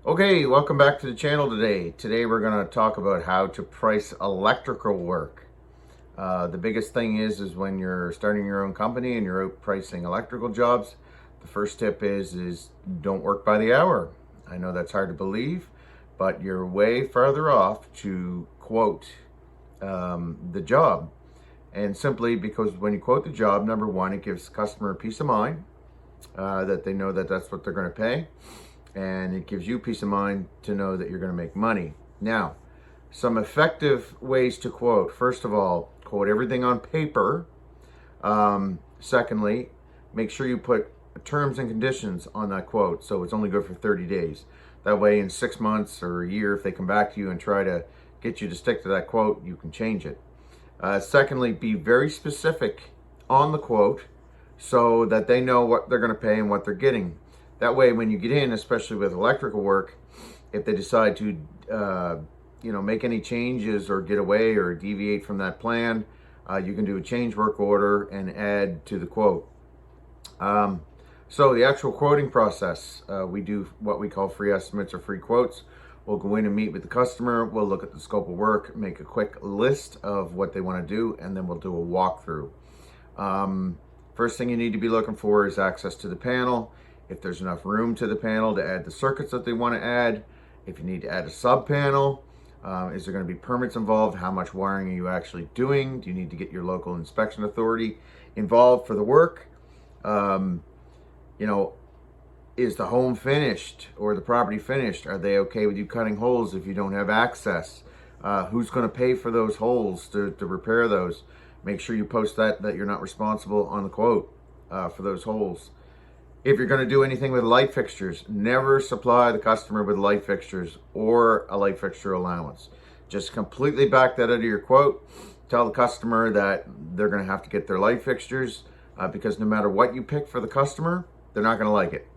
Okay, welcome back to the channel today. Today we're going to talk about how to price electrical work. The biggest thing is when you're starting your own company and you're out pricing electrical jobs, the first tip is don't work by the hour. I know that's hard to believe, but you're way farther off to quote the job. And simply because when you quote the job, number one, it gives the customer peace of mind that they know that that's what they're going to pay. And it gives you peace of mind to know that you're going to make money. Now, some effective ways to quote. First of all, quote everything on paper. Secondly, make sure you put terms and conditions on that quote, so it's only good for 30 days. That way in 6 months or a year, if they come back to you and try to get you to stick to that quote, you can change it. Secondly, be very specific on the quote so that they know what they're going to pay and what they're getting. That way, when you get in, especially with electrical work, if they decide to, make any changes or get away or deviate from that plan, you can do a change work order and add to the quote. So the actual quoting process, we do what we call free estimates or free quotes. We'll go in and meet with the customer. We'll look at the scope of work, make a quick list of what they want to do, and then we'll do a walkthrough. First thing you need to be looking for is access to the panel. If there's enough room to the panel to add the circuits that they want to add. If you need to add a sub panel, is there going to be permits involved? How much wiring are you actually doing? Do you need to get your local inspection authority involved for the work? Is the home finished or the property finished? Are they okay with you cutting holes if you don't have access? Who's going to pay for those holes to repair those? Make sure you post that you're not responsible on the quote for those holes. If you're going to do anything with light fixtures, never supply the customer with light fixtures or a light fixture allowance. Just completely back that out of your quote. Tell the customer that they're going to have to get their light fixtures because no matter what you pick for the customer, they're not going to like it.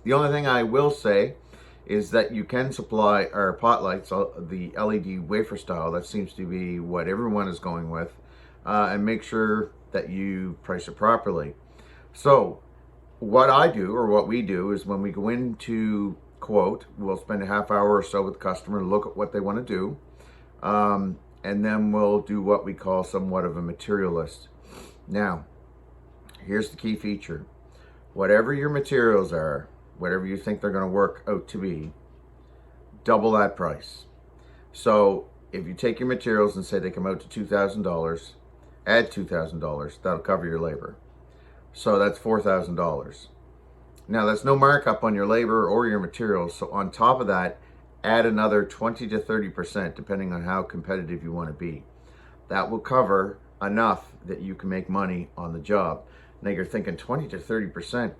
The only thing I will say is that you can supply our pot lights, the LED wafer style. That seems to be what everyone is going with. And make sure that you price it properly. So, what I do, or what we do, is when we go into quote, we'll spend a half hour or so with the customer, look at what they want to do, and then we'll do what we call somewhat of a material list. Now, here's the key feature. Whatever your materials are, whatever you think they're going to work out to be, double that price. So, if you take your materials and say they come out to $2,000, add $2,000, that'll cover your labor. So that's $4,000. Now that's no markup on your labor or your materials. So on top of that, add another 20 to 30%, depending on how competitive you want to be. That will cover enough that you can make money on the job. Now you're thinking 20 to 30%.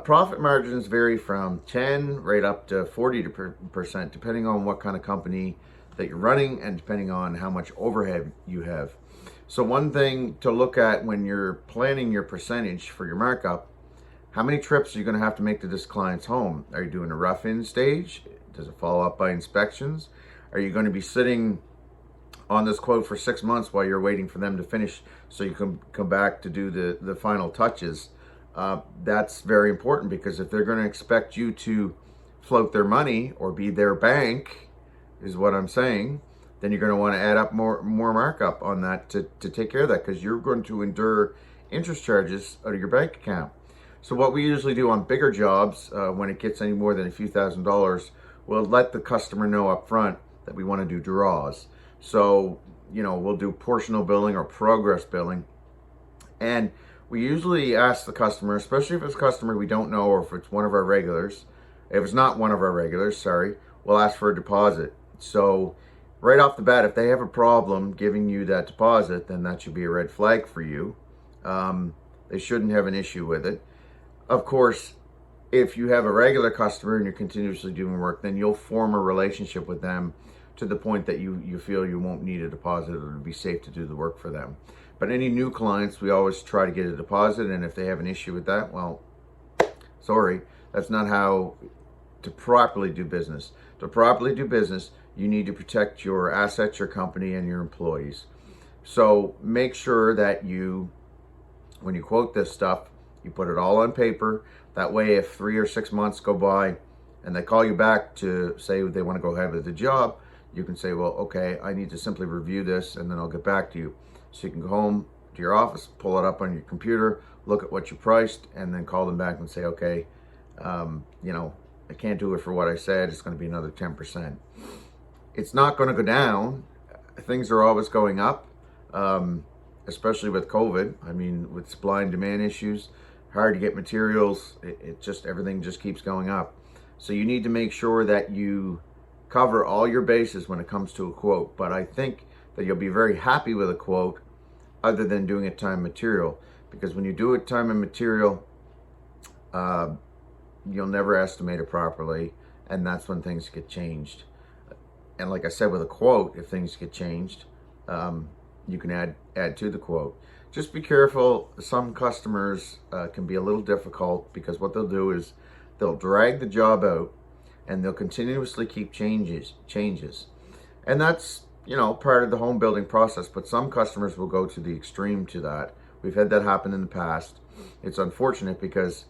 Profit margins vary from 10 right up to 40%, depending on what kind of company that you're running and depending on how much overhead you have. So one thing to look at when you're planning your percentage for your markup, how many trips are you going to have to make to this client's home? Are you doing a rough-in stage? Does it follow up by inspections? Are you going to be sitting on this quote for 6 months while you're waiting for them to finish so you can come back to do the final touches? That's very important because if they're going to expect you to float their money or be their bank, is what I'm saying, then you're going to want to add up more markup on that to take care of that because you're going to endure interest charges out of your bank account. So what we usually do on bigger jobs, when it gets any more than a few $1,000s, we'll let the customer know up front that we want to do draws. So, we'll do portional billing or progress billing. And we usually ask the customer, especially if it's a customer we don't know or if it's one of our regulars, if it's not one of our regulars, we'll ask for a deposit. So right off the bat, if they have a problem giving you that deposit, then that should be a red flag for you. They shouldn't have an issue with it. Of course, if you have a regular customer and you're continuously doing work, then you'll form a relationship with them to the point that you feel you won't need a deposit or it'll be safe to do the work for them. But any new clients, we always try to get a deposit, and if they have an issue with that, well, sorry, that's not how to properly do business. To properly do business, you need to protect your assets, your company, and your employees. So make sure that when you quote this stuff, you put it all on paper. That way, if 3 or 6 months go by and they call you back to say they want to go ahead with the job, you can say, well, okay, I need to simply review this and then I'll get back to you. So you can go home to your office, pull it up on your computer, look at what you priced, and then call them back and say, okay, you know, I can't do it for what I said. It's going to be another 10%. It's not going to go down. Things are always going up, especially with COVID. I mean, with supply and demand issues, hard to get materials. It just, everything just keeps going up. So you need to make sure that you cover all your bases when it comes to a quote. But I think that you'll be very happy with a quote other than doing it time and material. Because when you do it time and material, you'll never estimate it properly, and that's when things get changed. And like I said, with a quote, if things get changed, you can add to the quote. Just be careful. Some customers can be a little difficult, because what they'll do is they'll drag the job out and they'll continuously keep changes. And that's, you know, part of the home building process, but some customers will go to the extreme to that. We've had that happen in the past. It's unfortunate, because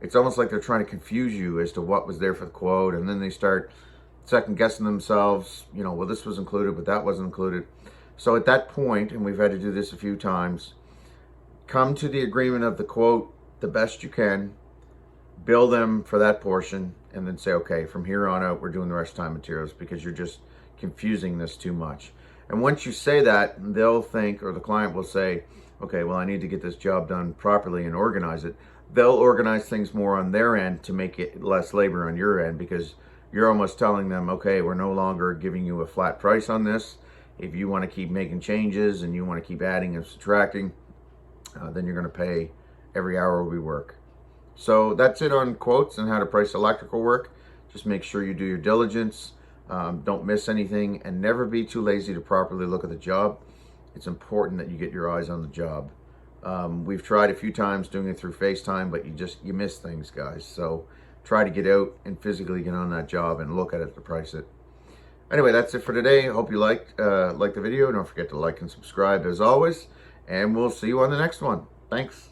it's almost like they're trying to confuse you as to what was there for the quote, and then they start second guessing themselves, you know, well, this was included, but that wasn't included. So at that point, and we've had to do this a few times, come to the agreement of the quote the best you can, bill them for that portion, and then say, okay, from here on out, we're doing the rest of time materials, because you're just confusing this too much. And once you say that, they'll think, or the client will say, okay, well, I need to get this job done properly and organize it. They'll organize things more on their end to make it less labor on your end, because you're almost telling them, okay, we're no longer giving you a flat price on this. If you want to keep making changes and you want to keep adding and subtracting, then you're going to pay every hour we work. So that's it on quotes and how to price electrical work. Just make sure you do your diligence. Don't miss anything, and never be too lazy to properly look at the job. It's important that you get your eyes on the job. We've tried a few times doing it through FaceTime, but you miss things, guys. So try to get out and physically get on that job and look at it to price it. Anyway, that's it for today. I hope you liked the video. Don't forget to like and subscribe as always, and we'll see you on the next one. Thanks.